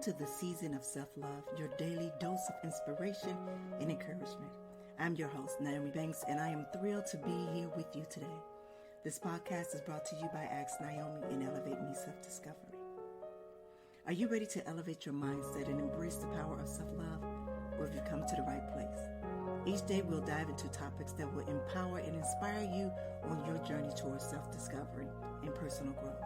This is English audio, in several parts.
to the season of self-love, your daily dose of inspiration and encouragement. I'm your host, Nyomi, and I am thrilled to be here with you today. This podcast is brought to you by Ask Nyomi and Elevate Me Self-Discovery. Are you ready to elevate your mindset and embrace the power of self-love? Or have you come to the right place? Each day we'll dive into topics that will empower and inspire you on your journey towards self-discovery and personal growth.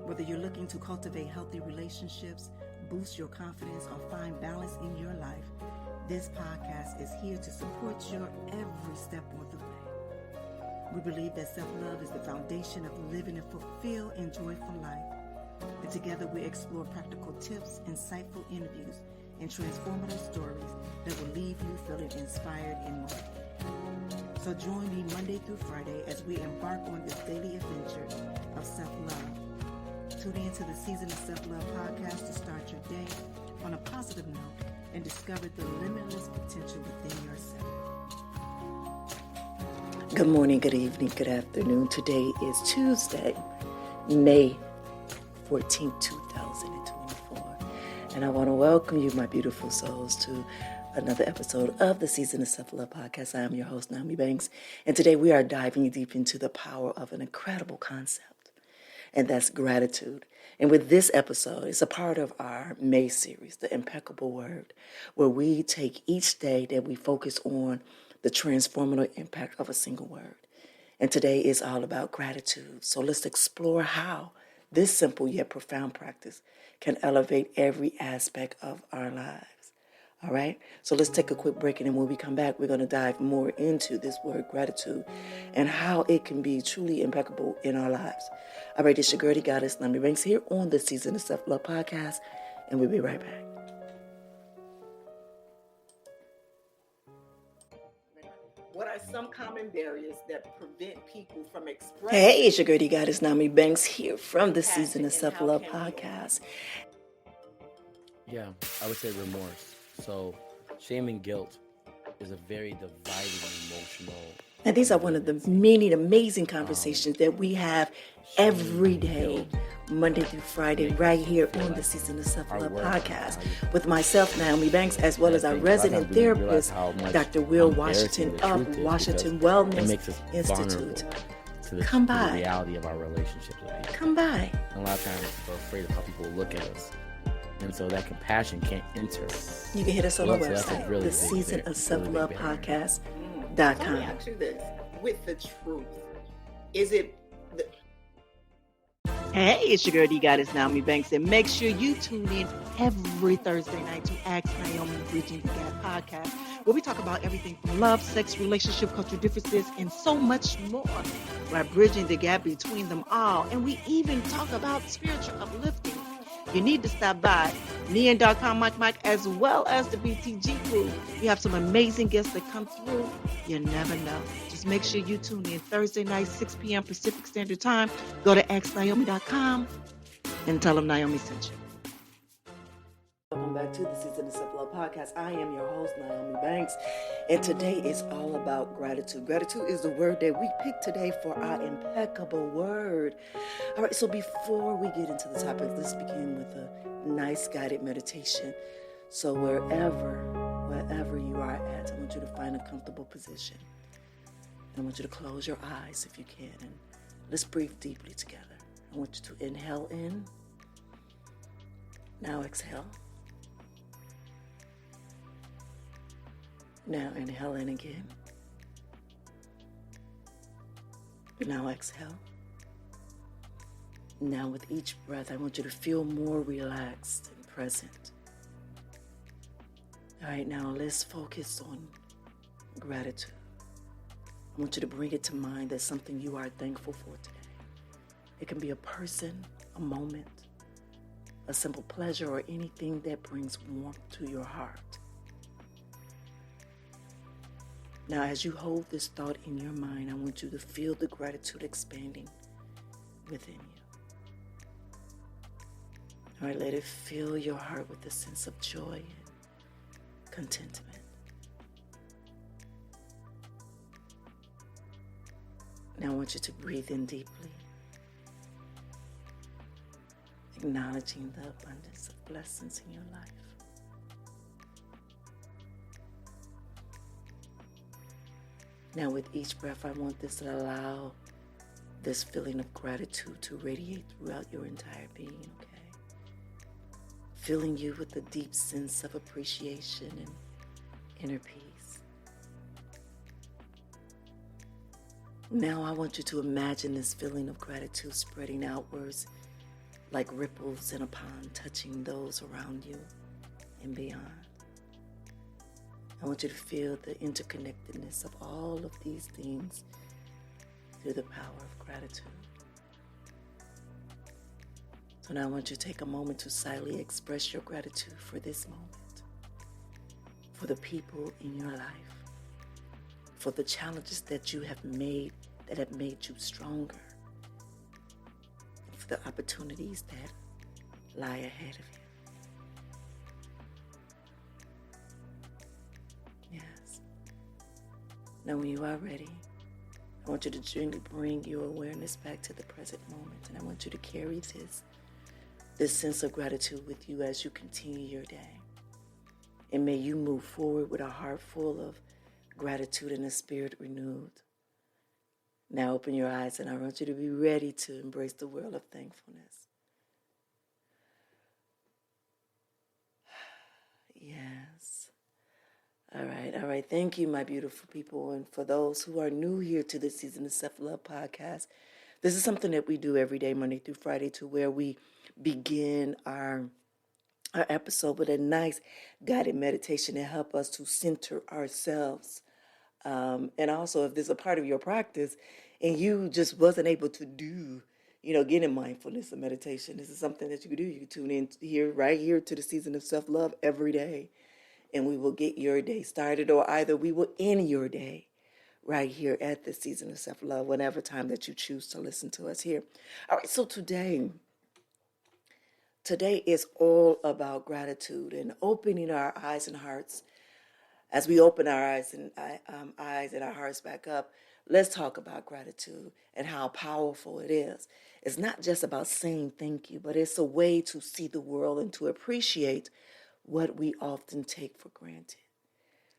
Whether you're looking to cultivate healthy relationships, boost your confidence, or find balance in your life, this podcast is here to support you every step of the way. We believe that self-love is the foundation of living a fulfilled and joyful life. And together we explore practical tips, insightful interviews, and transformative stories that will leave you feeling inspired and motivated. So join me Monday through Friday as we embark on this daily adventure of self-love. Tune into the Season of Self-Love podcast to start your day on a positive note and discover the limitless potential within yourself. Good morning, good evening, good afternoon. Today is Tuesday, May 14th, 2024. And I want to welcome you, my beautiful souls, to another episode of the Season of Self-Love podcast. I am your host, Nyomi, and today we are diving deep into the power of an incredible concept. And that's gratitude. And with this episode, it's a part of our May series, the Impeccable Word, where we take each day that we focus on the transformative impact of a single word. And today is all about gratitude. So let's explore how this simple yet profound practice can elevate every aspect of our lives. All right, so let's take a quick break, and then when we come back, we're going to dive more into this word gratitude and how it can be truly impeccable in our lives. All right, it's your girl, the goddess, Nyomi here on the Season of Self-Love podcast, and we'll be right back. What are some common barriers that prevent people from expressing? Hey, it's your girl, the goddess, Nyomi here from the Season of Self-Love podcast. Yeah, I would say remorse. So shame and guilt is a very dividing emotional. And these are one of the many amazing conversations that we have every day, Monday through Friday, right here on the Season of Self-Love podcast with myself, Nyomi, as well as our resident therapist, Dr. Will Washington of Washington Wellness Institute. Come by. The reality of our relationships with people. Come by. And a lot of times we're afraid of how people look at us. And so that compassion can't enter. You can hit us on our website, the Season of Self-Love podcast.com. Let me ask you this, with the truth, is it... Hey, it's your girl, the goddess, Nyomi, and make sure you tune in every Thursday night to Ask Nyomi Bridging the Gap podcast, where we talk about everything from love, sex, relationship, cultural differences, and so much more. We're bridging the gap between them all, and we even talk about spiritual uplifting. You need to stop by me and Dr. Mike, as well as the BTG crew. We have some amazing guests that come through. You never know. Just make sure you tune in Thursday night, 6 p.m. Pacific Standard Time. Go to AskNyomi.com and tell them Nyomi sent you. Welcome back to the Season of Self-Love podcast. I am your host, Nyomi, and today is all about gratitude. Gratitude is the word that we picked today for our impeccable word. All right, so before we get into the topic, let's begin with a nice guided meditation. So wherever you are at, I want you to find a comfortable position. I want you to close your eyes if you can, and let's breathe deeply together. I want you to inhale in. Now exhale. Now inhale in again. Now exhale. Now with each breath, I want you to feel more relaxed and present. All right, now let's focus on gratitude. I want you to bring it to mind that's something you are thankful for today. It can be a person, a moment, a simple pleasure, or anything that brings warmth to your heart. Now, as you hold this thought in your mind, I want you to feel the gratitude expanding within you. All right, let it fill your heart with a sense of joy and contentment. Now I want you to breathe in deeply. acknowledging the abundance of blessings in your life. Now with each breath, I want this to allow this feeling of gratitude to radiate throughout your entire being, okay? Filling you with a deep sense of appreciation and inner peace. Now I want you to imagine this feeling of gratitude spreading outwards like ripples in a pond, touching those around you and beyond. I want you to feel the interconnectedness of all of these things through the power of gratitude. So now I want you to take a moment to silently express your gratitude for this moment, for the people in your life, for the challenges that you have made that have made you stronger, and for the opportunities that lie ahead of you. Yes. Now when you are ready, I want you to gently bring your awareness back to the present moment, and I want you to carry this sense of gratitude with you as you continue your day. And may you move forward with a heart full of gratitude and a spirit renewed. Now open your eyes, and I want you to be ready to embrace the world of thankfulness. Yes. All right. Thank you, my beautiful people. And for those who are new here to this season of Self-Love Podcast, this is something that we do every day, Monday through Friday, to where we begin our episode with a nice guided meditation to help us to center ourselves. And also, if there's a part of your practice and you just wasn't able to do, get in mindfulness and meditation, this is something that you can do. You can tune in here, right here, to the season of self-love every day. And we will get your day started, or either we will end your day right here at the season of self-love, whenever time that you choose to listen to us here. All right, so today is all about gratitude and opening our eyes and hearts. As we open our eyes and our hearts back up, let's talk about gratitude and how powerful it is. It's not just about saying thank you, but it's a way to see the world and to appreciate what we often take for granted.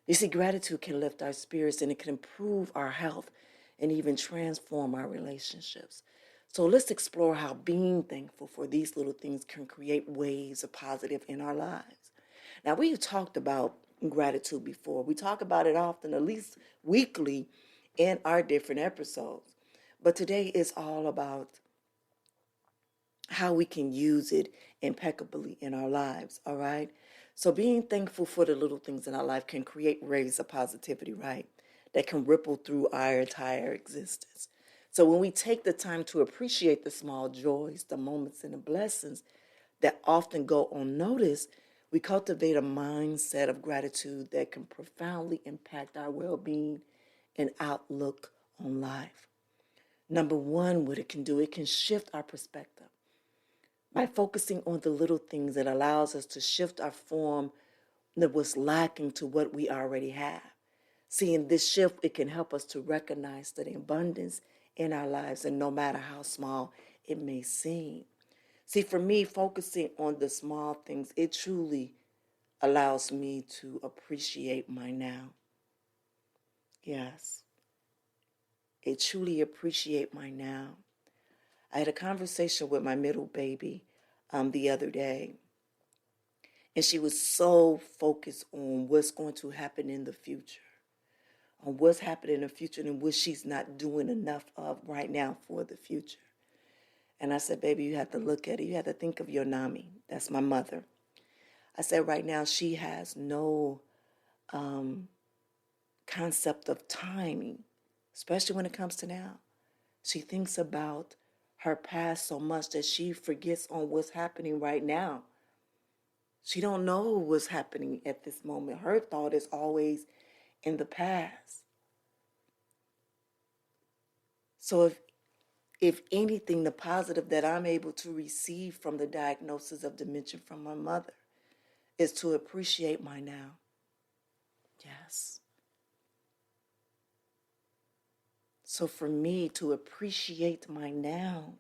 You see, gratitude can lift our spirits, and it can improve our health and even transform our relationships. So let's explore how being thankful for these little things can create waves of positive in our lives. Now, we've talked about gratitude before. We talk about it often, at least weekly, in our different episodes. But today is all about how we can use it impeccably in our lives, all right? So being thankful for the little things in our life can create waves of positivity, right? That can ripple through our entire existence. So when we take the time to appreciate the small joys, the moments, and the blessings that often go unnoticed, we cultivate a mindset of gratitude that can profoundly impact our well-being and outlook on life. Number one, what it can shift our perspective. By focusing on the little things, it allows us to shift our form that was lacking to what we already have. Seeing this shift, it can help us to recognize the abundance in our lives, and no matter how small it may seem. See, for me, focusing on the small things, it truly allows me to appreciate my now. Yes, it truly appreciate my now. I had a conversation with my middle baby the other day, and she was so focused on what's going to happen in the future, on what's happening in the future and what she's not doing enough of right now for the future. And I said, baby, you have to look at it. You have to think of your Nyomi. That's my mother. I said, right now, she has no concept of timing, especially when it comes to now. She thinks about her past so much that she forgets on what's happening right now. She don't know what's happening at this moment. Her thought is always in the past. So if anything, the positive that I'm able to receive from the diagnosis of dementia from my mother is to appreciate my now. Yes. So for me to appreciate my now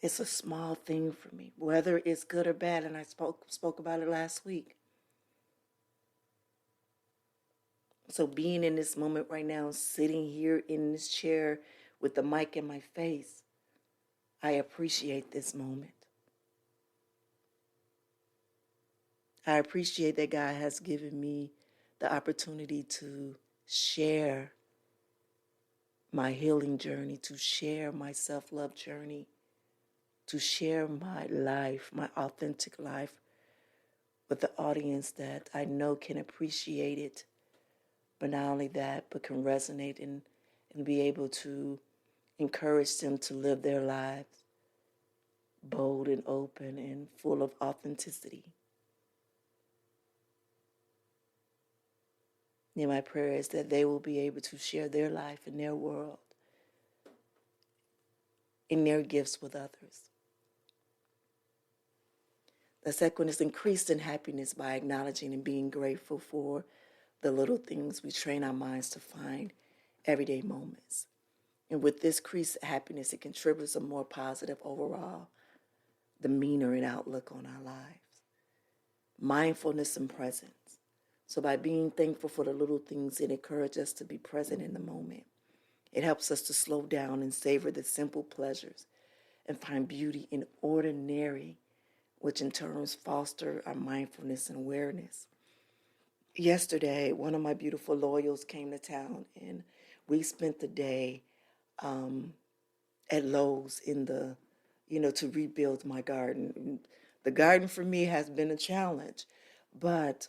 It's a small thing for me, whether it's good or bad, and I spoke about it last week. So being in this moment right now, sitting here in this chair with the mic in my face, I appreciate this moment. I appreciate that God has given me the opportunity to share my healing journey, to share my self-love journey, to share my life, my authentic life, with the audience that I know can appreciate it, but not only that, but can resonate and be able to encourage them to live their lives bold and open and full of authenticity. And my prayer is that they will be able to share their life and their world and their gifts with others. The second is increased in happiness by acknowledging and being grateful for the little things we train our minds to find everyday moments. And with this increased happiness, it contributes a more positive overall demeanor and outlook on our lives. Mindfulness and presence. So by being thankful for the little things, it encourages us to be present in the moment. It helps us to slow down and savor the simple pleasures and find beauty in ordinary, which in turn foster our mindfulness and awareness. Yesterday, one of my beautiful loyals came to town, and we spent the day at Lowe's to rebuild my garden. The garden for me has been a challenge, but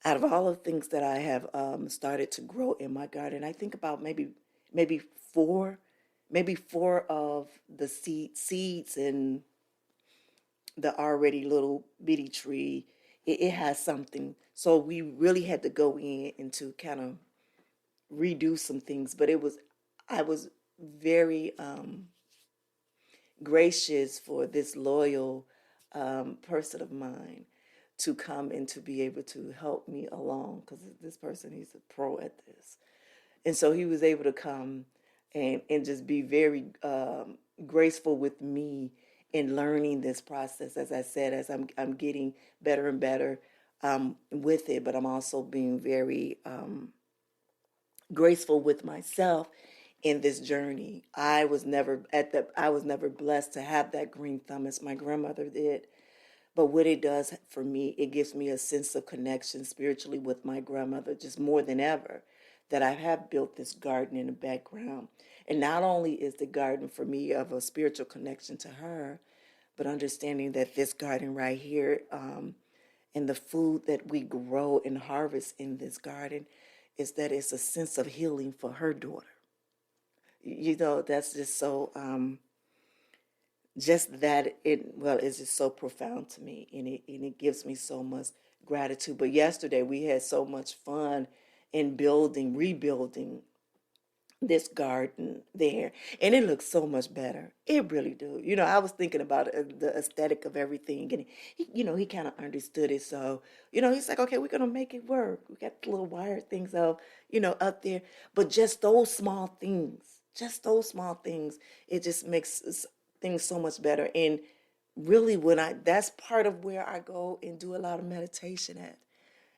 out of all of the things that I have started to grow in my garden, I think about maybe four of the seeds and the already little bitty tree. It has something. So we really had to go in and to kind of redo some things. But I was very gracious for this loyal person of mine to come and to be able to help me along, because this person, he's a pro at this. And so he was able to come and just be very graceful with me in learning this process. As I said, as I'm getting better and better with it, but I'm also being very graceful with myself in this journey. I was never blessed to have that green thumb as my grandmother did. But what it does for me, it gives me a sense of connection spiritually with my grandmother, just more than ever, that I have built this garden in the background. And not only is the garden for me of a spiritual connection to her, but understanding that this garden right here and the food that we grow and harvest in this garden is that it's a sense of healing for her daughter. That's just so... just that it's just so profound to me, and it gives me so much gratitude. But yesterday we had so much fun in rebuilding this garden there, and it looks so much better. It really do. I was thinking about the aesthetic of everything, and he kind of understood it. So he's like, okay, we're gonna make it work. We got the little wire things up there, but just those small things, it just makes things so much better. And really, that's part of where I go and do a lot of meditation at,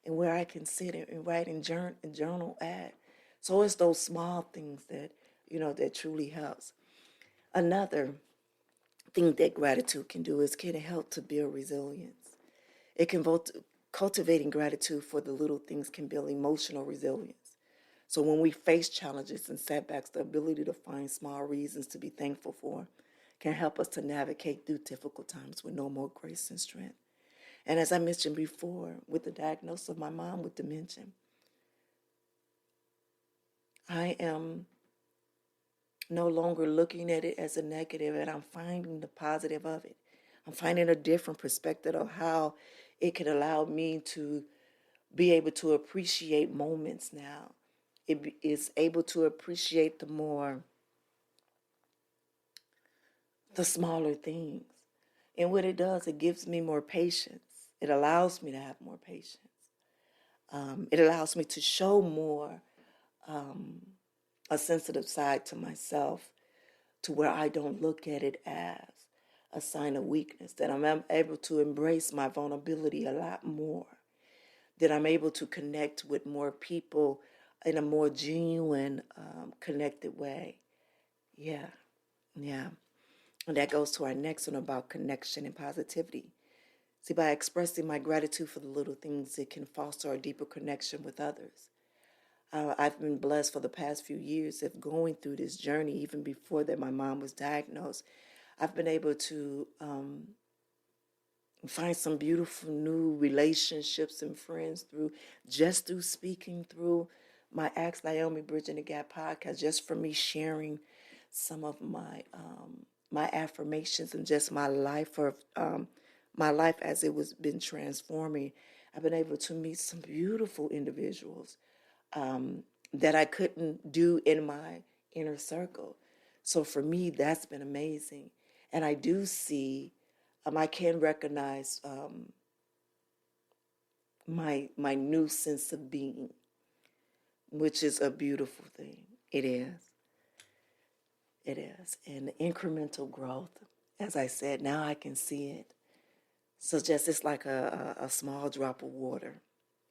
and where I can sit and write and journal at. So it's those small things that that truly helps. Another thing that gratitude can do is can help to build resilience. It can cultivating gratitude for the little things can build emotional resilience. So when we face challenges and setbacks, the ability to find small reasons to be thankful for can help us to navigate through difficult times with no more grace and strength. And as I mentioned before, with the diagnosis of my mom with dementia, I am no longer looking at it as a negative, and I'm finding the positive of it. I'm finding a different perspective of how it can allow me to be able to appreciate moments now. It is able to appreciate the smaller things. And what it does, it gives me more patience. It allows me to have more patience. It allows me to show more a sensitive side to myself to where I don't look at it as a sign of weakness, that I'm able to embrace my vulnerability a lot more, that I'm able to connect with more people in a more genuine, connected way. Yeah, yeah. And that goes to our next one about connection and positivity. See, by expressing my gratitude for the little things, it can foster a deeper connection with others. I've been blessed for the past few years of going through this journey. Even before that my mom was diagnosed, I've been able to find some beautiful new relationships and friends through speaking through my Ask Nyomi Bridging the Gap podcast, just for me sharing some of my affirmations and just my life as it was been transforming. I've been able to meet some beautiful individuals that I couldn't do in my inner circle. So for me, that's been amazing. And I do see, I can recognize my new sense of being, which is a beautiful thing. It is. It is. And incremental growth, as I said, now I can see it. So just it's like a small drop of water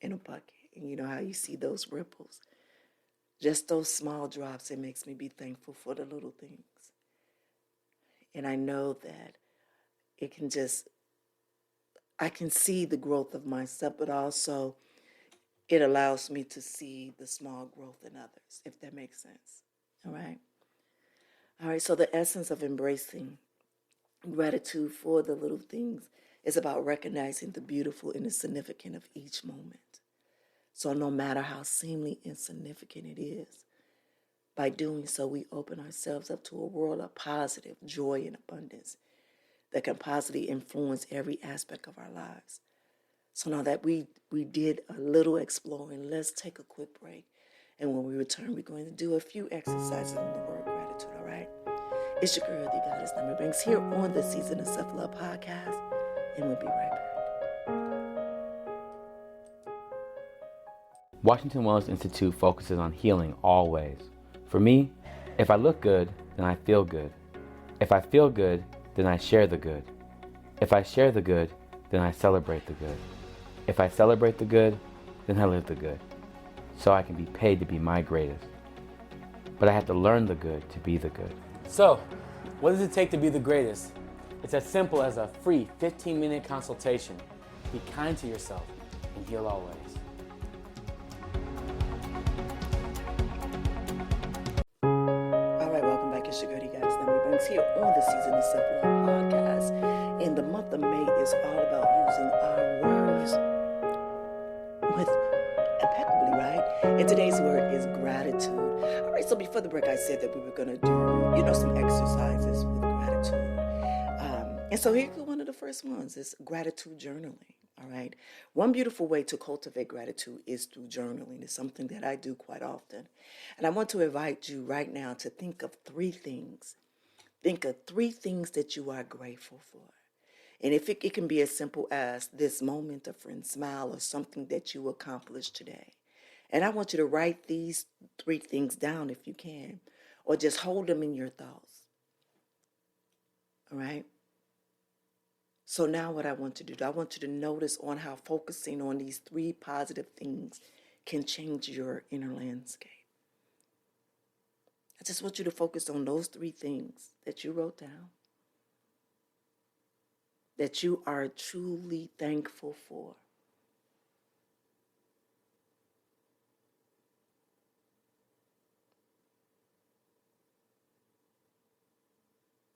in a bucket. And you know how you see those ripples. Just those small drops, it makes me be thankful for the little things. And I know that I can see the growth of myself, but also it allows me to see the small growth in others, if that makes sense. All right. All right. So the essence of embracing gratitude for the little things is about recognizing the beautiful and the significant of each moment. So no matter how seemingly insignificant it is, by doing so, we open ourselves up to a world of positive joy and abundance that can positively influence every aspect of our lives. So now that we did a little exploring, let's take a quick break. And when we return, we're going to do a few exercises on the word gratitude, all right? It's your girl, the Goddess NmW&x, here on the Season of Self-Love podcast, and we'll be right back. Washington Wellness Institute focuses on healing always. For me, if I look good, then I feel good. If I feel good, then I share the good. If I share the good, then I celebrate the good. If I celebrate the good, then I live the good. So I can be paid to be my greatest. But I have to learn the good to be the good. So, what does it take to be the greatest? It's as simple as a free 15-minute consultation. Be kind to yourself and heal always. It's your girl, Goddess NmW&x, here on the Season of Self-Love podcast. And the month of May is all about using our words with impeccably, right? And today's word is gratitude. All right, so before the break, I said that we were going to do, some exercises with gratitude. And so here's one of the first ones is gratitude journaling. All right. One beautiful way to cultivate gratitude is through journaling. It's something that I do quite often. And I want to invite you right now to think of three things. Think of three things that you are grateful for. And if it can be as simple as this moment, a friend's smile, or something that you accomplished today. And I want you to write these three things down if you can, or just hold them in your thoughts. All right. So now what I want to do, I want you to notice on how focusing on these three positive things can change your inner landscape. I just want you to focus on those three things that you wrote down, that you are truly thankful for.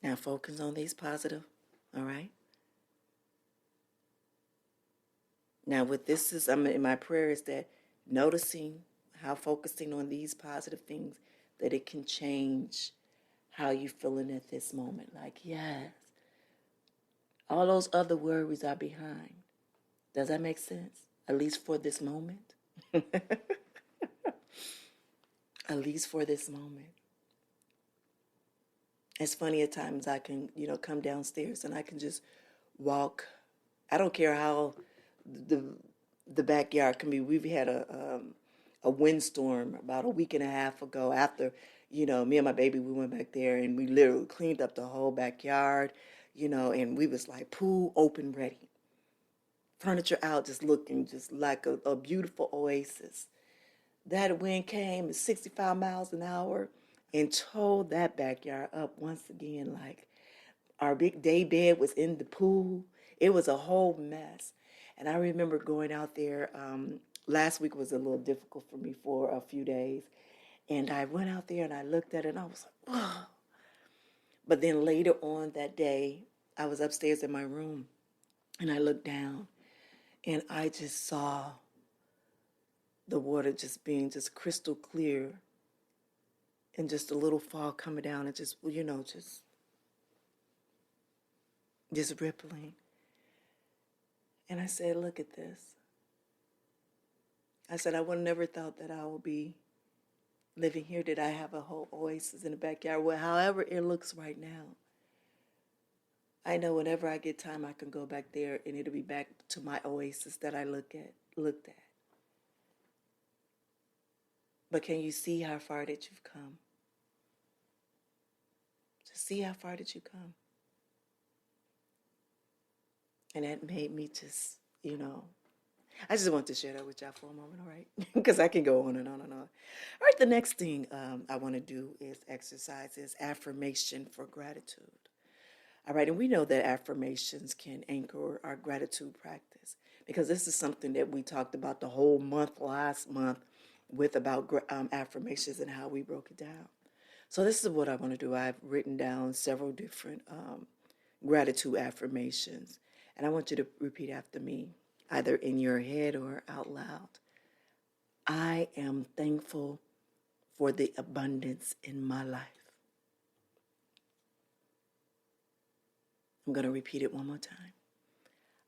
Now focus on these positive, all right? Now, what this is, in my prayer is that noticing how focusing on these positive things, that it can change how you're feeling at this moment. Like, yes, all those other worries are behind. Does that make sense? At least for this moment. At least for this moment. It's funny at times I can, come downstairs and I can just walk. I don't care how the backyard can be. We've had a windstorm about a week and a half ago after, Me and my baby, we went back there and we literally cleaned up the whole backyard, and we was like pool open ready. Furniture out, just looking just like a beautiful oasis. That wind came at 65 miles an hour and tore that backyard up once again. Like our big day bed was in the pool. It was a whole mess. And I remember going out there. Last week was a little difficult for me for a few days. And I went out there and I looked at it and I was like, oh. But then later on that day, I was upstairs in my room and I looked down and I just saw the water just being just crystal clear and just a little fog coming down and just rippling. And I said, look at this. I said, I would have never thought that I would be living here. Did I have a whole oasis in the backyard? Well, however it looks right now, I know whenever I get time, I can go back there and it'll be back to my oasis that I looked at. But can you see how far that you've come? Just see how far that you come. And that made me just, I just want to share that with y'all for a moment, all right? Because I can go on and on and on. All right, the next thing I want to do is affirmation for gratitude. All right, and we know that affirmations can anchor our gratitude practice because this is something that we talked about the whole month last month with about affirmations and how we broke it down. So this is what I want to do. I've written down several different gratitude affirmations, and I want you to repeat after me, either in your head or out loud. I am thankful for the abundance in my life. I'm going to repeat it one more time.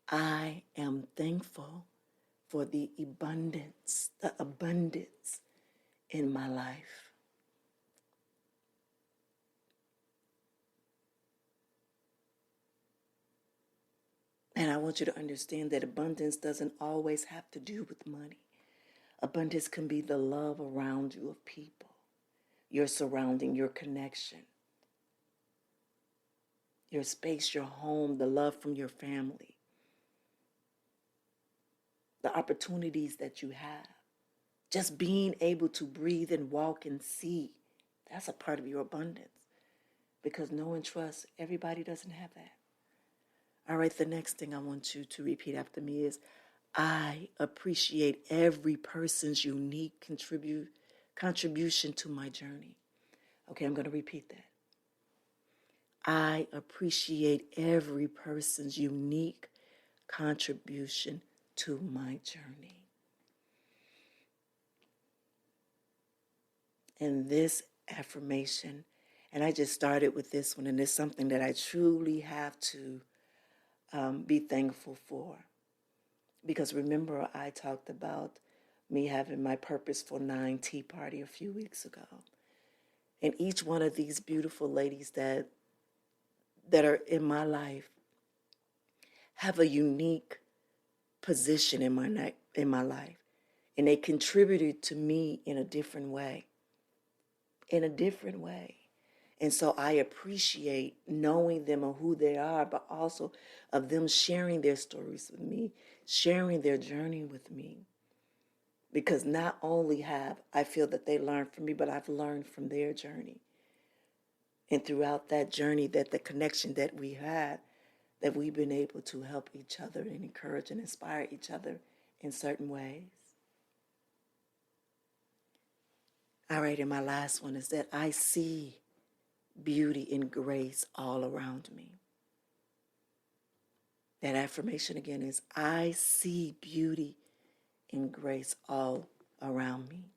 I am thankful for the abundance in my life. And I want you to understand that abundance doesn't always have to do with money. Abundance can be the love around you of people, your surrounding, your connection, your space, your home, the love from your family, the opportunities that you have, just being able to breathe and walk and see. That's a part of your abundance because know and trust, everybody doesn't have that. All right, the next thing I want you to repeat after me is, I appreciate every person's unique contribution to my journey. Okay, I'm going to repeat that. I appreciate every person's unique contribution to my journey. And this affirmation, and I just started with this one, and it's something that I truly have to be thankful for. Because remember, I talked about me having my Purposeful 9 tea party a few weeks ago. And each one of these beautiful ladies that are in my life have a unique position in my life. And they contributed to me in a different way. And so I appreciate knowing them and who they are, but also of them sharing their stories with me, sharing their journey with me. Because not only have I feel that they learned from me, but I've learned from their journey. And throughout that journey, that the connection that we had, that we've been able to help each other and encourage and inspire each other in certain ways. All right, and my last one is that I see beauty and grace all around me. That affirmation again is, I see beauty and grace all around me.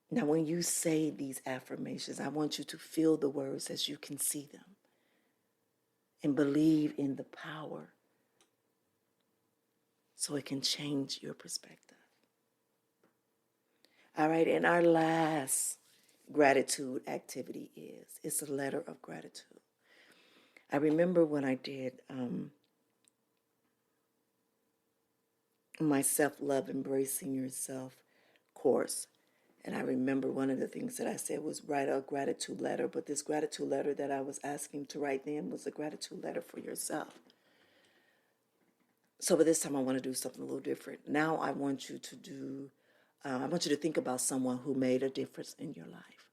Now, when you say these affirmations, I want you to feel the words as you can see them and believe in the power so it can change your perspective. All right, and our last gratitude activity it's a letter of gratitude. I remember when I did my self-love embracing yourself course, And I remember one of the things that I said was write a gratitude letter, but this gratitude letter that I was asking to write then was a gratitude letter for yourself. So but this time I want to do something a little different. Now I want you to think about someone who made a difference in your life.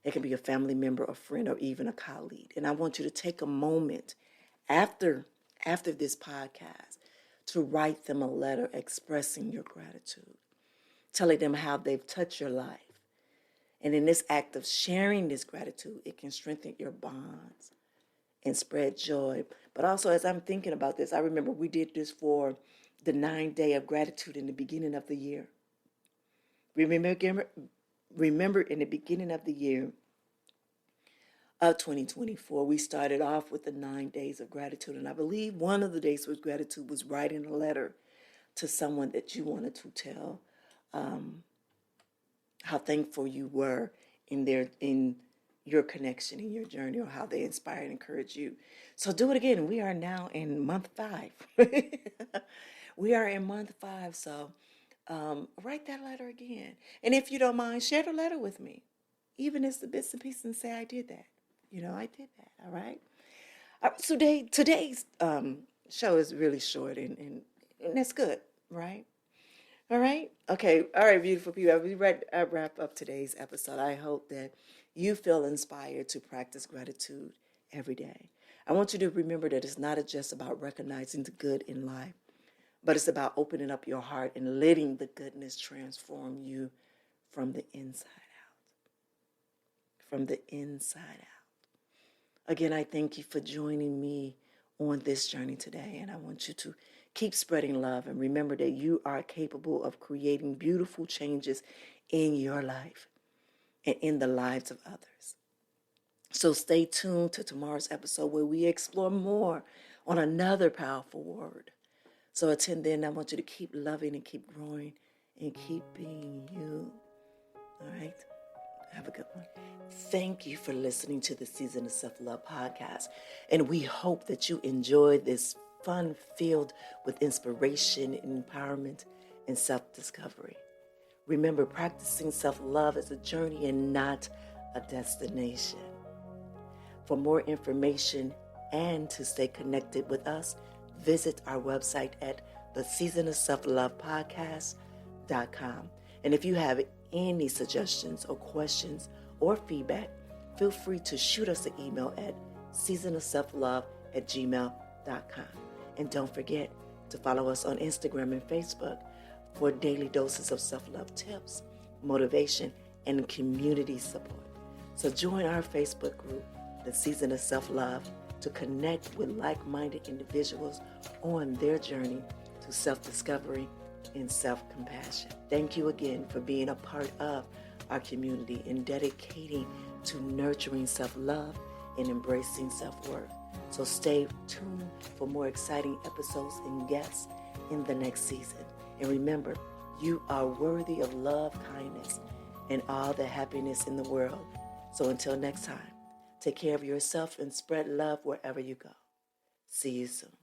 It can be a family member, a friend, or even a colleague. And I want you to take a moment after this podcast to write them a letter expressing your gratitude, telling them how they've touched your life. And in this act of sharing this gratitude, it can strengthen your bonds and spread joy. But also, as I'm thinking about this, I remember we did this for the 9-day of gratitude in the beginning of the year. Remember in the beginning of the year of 2024, we started off with the 9 days of gratitude. And I believe one of the days of gratitude was writing a letter to someone that you wanted to tell how thankful you were in your connection, in your journey, or how they inspired and encouraged you. So do it again. We are now in month 5. We are in month 5. So write that letter again. And if you don't mind, share the letter with me. Even if it's the bits and pieces, and say, I did that. I did that. All right. So today's show is really short and that's good, right? All right. Okay. All right, beautiful people. I wrap up today's episode. I hope that you feel inspired to practice gratitude every day. I want you to remember that it's not just about recognizing the good in life, but it's about opening up your heart and letting the goodness transform you from the inside out. From the inside out. Again, I thank you for joining me on this journey today, and I want you to keep spreading love and remember that you are capable of creating beautiful changes in your life and in the lives of others. So stay tuned to tomorrow's episode where we explore more on another powerful word. So until then, I want you to keep loving and keep growing and keep being you. All right? Have a good one. Thank you for listening to the Season of Self-Love podcast. And we hope that you enjoyed this fun filled with inspiration, empowerment, and self-discovery. Remember, practicing self-love is a journey and not a destination. For more information and to stay connected with us, visit our website at theseasonofselflovepodcast.com. And if you have any suggestions or questions or feedback, feel free to shoot us an email at seasonofselflove@gmail.com. And don't forget to follow us on Instagram and Facebook for daily doses of self-love tips, motivation, and community support. So join our Facebook group, The Season of Self-Love, to connect with like-minded individuals on their journey to self-discovery and self-compassion. Thank you again for being a part of our community and dedicating to nurturing self-love and embracing self-worth. So stay tuned for more exciting episodes and guests in the next season. And remember, you are worthy of love, kindness, and all the happiness in the world. So until next time, take care of yourself and spread love wherever you go. See you soon.